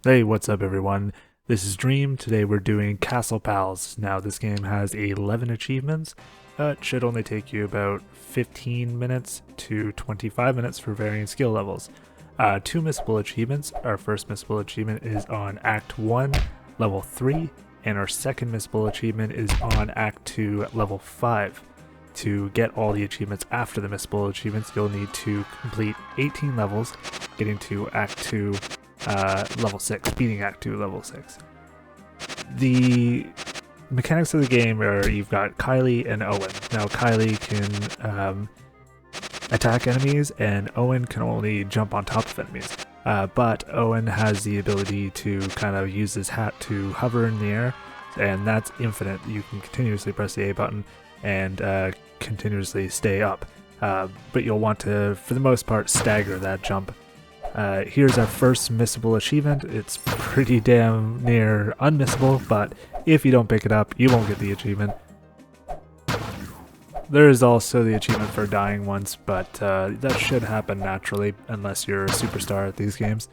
Hey, what's up everyone? This is Dream. Today we're doing Castle Pals. Now this game has 11 achievements. It should only take you about 15 minutes to 25 minutes for varying skill levels. Two missable achievements. Our first missable achievement is on Act 1, Level 3, and our second missable achievement is on Act 2, Level 5. To get all the achievements after the missable achievements, you'll need to complete 18 levels, getting to Act 2, level 6, beating Act 2 level 6. The mechanics of the game are you've got Kylie and Owen. Now Kylie can attack enemies and Owen can only jump on top of enemies. But Owen has the ability to kind of use his hat to hover in the air, and that's infinite. You can continuously press the A button and continuously stay up. But you'll want to, for the most part, stagger that jump. Here's our first missable achievement. It's pretty damn near unmissable, but if you don't pick it up, you won't get the achievement. There is also the achievement for dying once, but that should happen naturally unless you're a superstar at these games.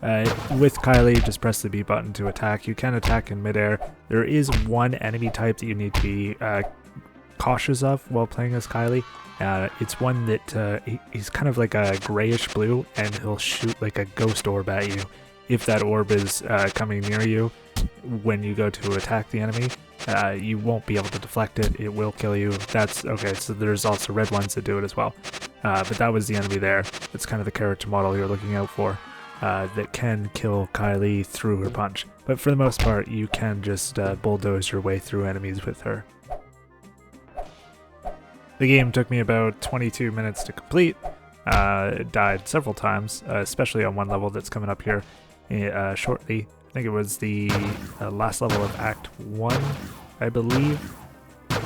With Kylie, just press the B button to attack. You can attack in midair. There is one enemy type that you need to be cautious of while playing as Kylie. It's one that he's kind of like a grayish blue, and he'll shoot like a ghost orb at you. If that orb is coming near you when you go to attack the enemy, you won't be able to deflect it. It will kill you. That's okay. So there's also red ones that do it as well. But that was the enemy there. That's kind of the character model you're looking out for. That can kill Kylie through her punch. But for the most part, you can just bulldoze your way through enemies with her. The game took me about 22 minutes to complete. It died several times, especially on one level that's coming up here shortly. I think it was the last level of Act 1, I believe.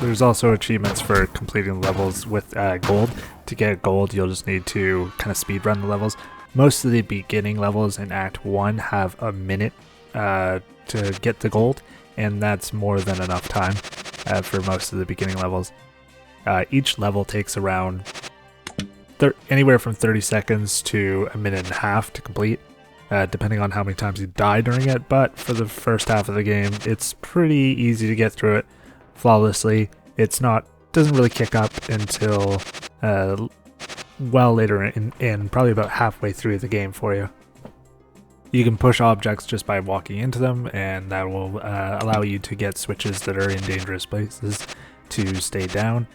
There's also achievements for completing levels with gold. To get gold, you'll just need to kind of speedrun the levels. Most of the beginning levels in Act 1 have a minute to get the gold, and that's more than enough time for most of the beginning levels. Each level takes around anywhere from 30 seconds to a minute and a half to complete, depending on how many times you die during it, but for the first half of the game, it's pretty easy to get through it flawlessly. Doesn't really kick up until well later in probably about halfway through the game for you. You can push objects just by walking into them, and that will allow you to get switches that are in dangerous places to stay down.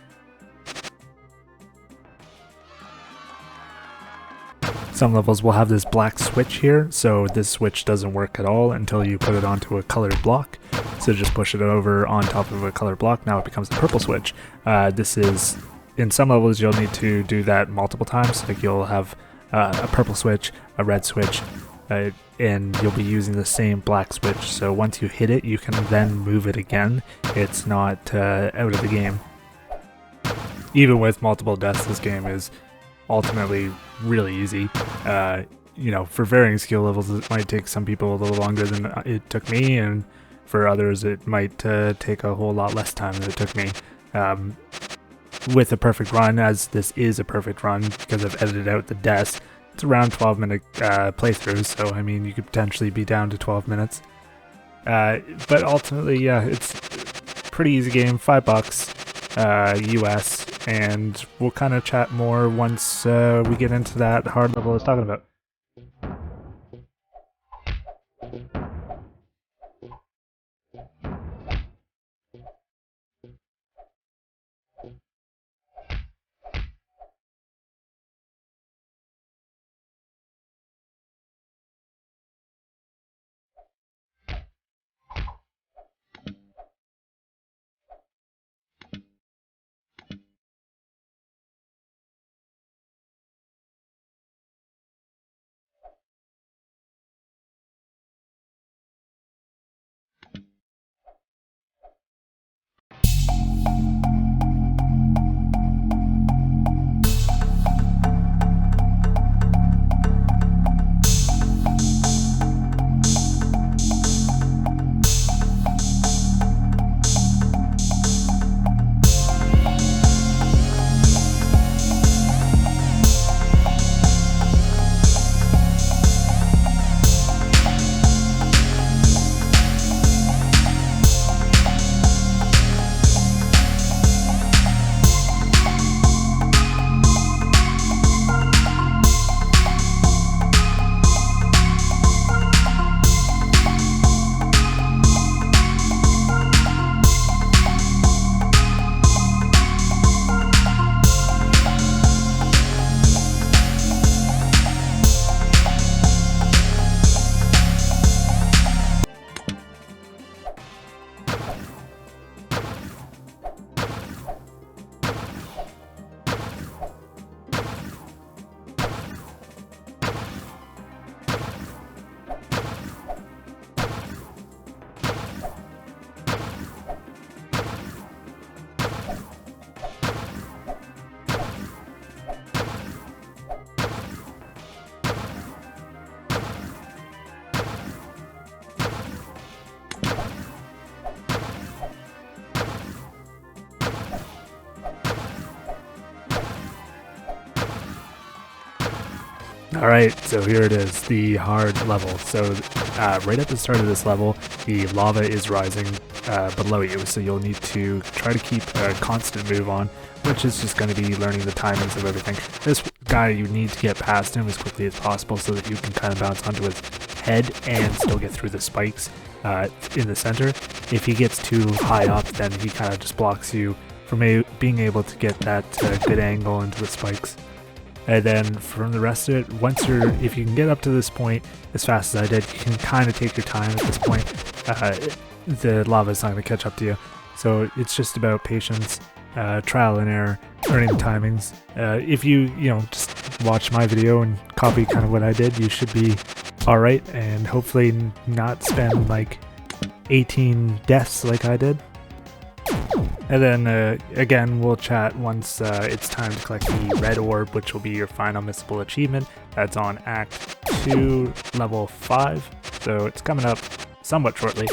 Some levels will have this black switch here, so this switch doesn't work at all until you put it onto a colored block. So just push it over on top of a colored block, now it becomes a purple switch. In some levels you'll need to do that multiple times, like you'll have a purple switch, a red switch, and you'll be using the same black switch, so once you hit it you can then move it again. It's not out of the game. Even with multiple deaths, this game is ultimately really easy. For varying skill levels, it might take some people a little longer than it took me, and for others it might take a whole lot less time than it took me. With a perfect run, as this is a perfect run because I've edited out the deaths, it's around 12-minute playthroughs, so I mean you could potentially be down to 12 minutes. But ultimately, yeah, it's a pretty easy game, $5 US, and we'll kind of chat more once we get into that hard level I was talking about. Alright, so here it is, the hard level. So right at the start of this level, the lava is rising below you, so you'll need to try to keep a constant move on, which is just going to be learning the timings of everything. This guy, you need to get past him as quickly as possible so that you can kind of bounce onto his head and still get through the spikes in the center. If he gets too high up, then he kind of just blocks you from being able to get that good angle into the spikes. And then from the rest of it, if you can get up to this point as fast as I did, you can kind of take your time at this point. The lava is not going to catch up to you. So it's just about patience, trial and error, learning the timings. If you just watch my video and copy kind of what I did, you should be alright and hopefully not spend like 18 deaths like I did. And then again, we'll chat once it's time to collect the red orb, which will be your final missable achievement. That's on Act 2, Level 5, so it's coming up somewhat shortly.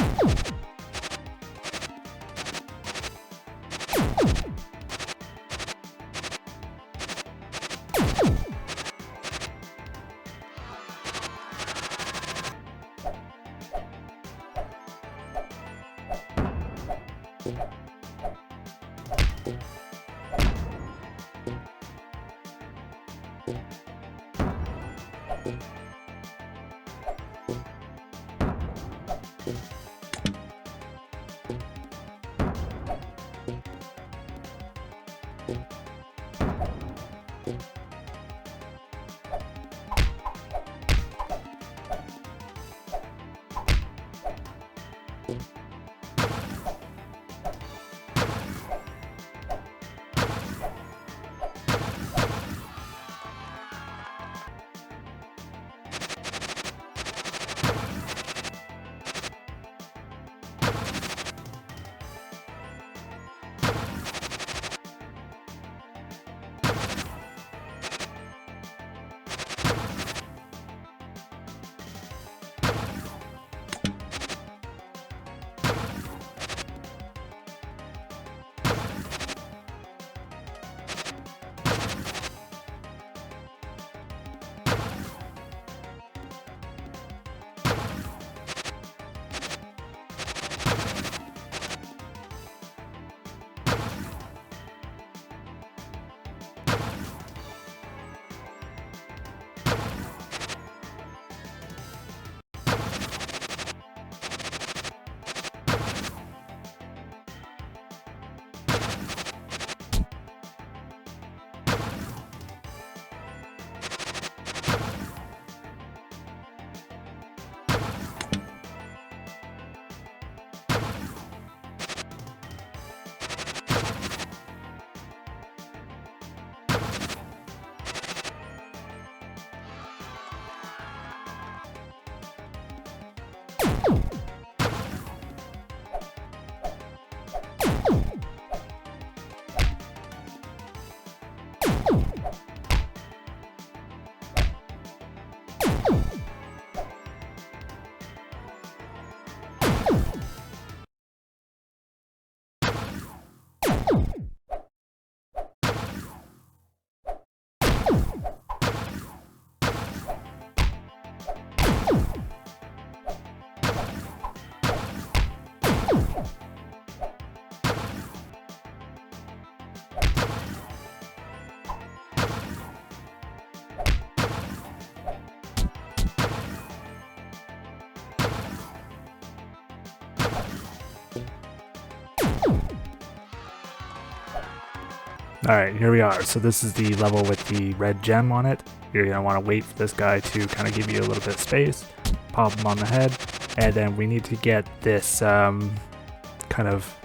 Alright, here we are. So this is the level with the red gem on it. You're going to want to wait for this guy to kind of give you a little bit of space, pop him on the head, and then we need to get this kind of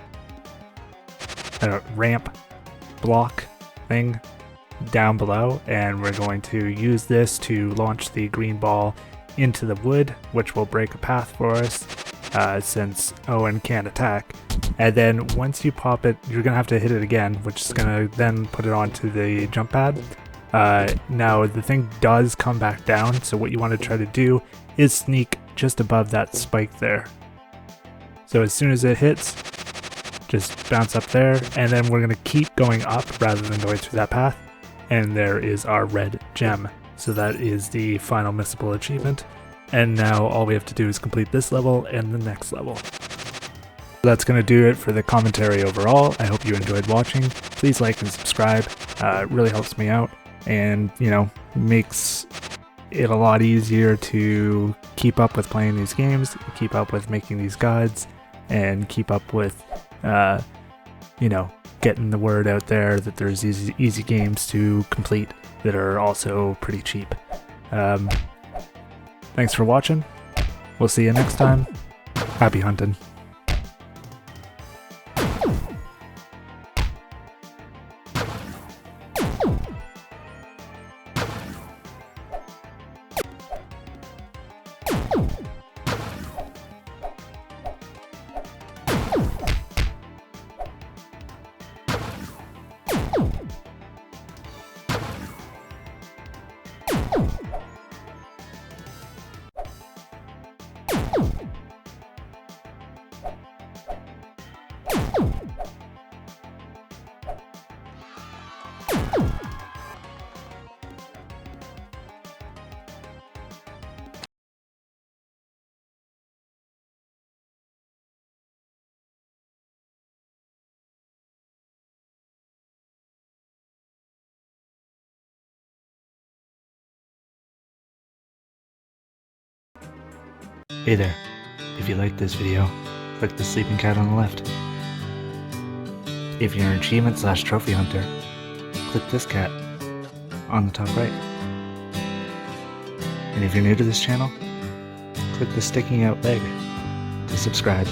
ramp block thing down below, and we're going to use this to launch the green ball into the wood, which will break a path for us since Owen can't attack. And then once you pop it, you're going to have to hit it again, which is going to then put it onto the jump pad. Now the thing does come back down, so what you want to try to do is sneak just above that spike there. So as soon as it hits, just bounce up there, and then we're going to keep going up rather than going through that path. And there is our red gem. So that is the final missable achievement. And now all we have to do is complete this level and the next level. That's going to do it for the commentary overall. I hope you enjoyed watching. Please like and subscribe. It really helps me out and, makes it a lot easier to keep up with playing these games, keep up with making these guides, and keep up with, getting the word out there that there's easy games to complete that are also pretty cheap. Thanks for watching. We'll see you next time. Happy hunting. Hey there, if you liked this video, click the sleeping cat on the left. If you're an achievement/trophy hunter, click this cat on the top right. And if you're new to this channel, click the sticking out leg to subscribe.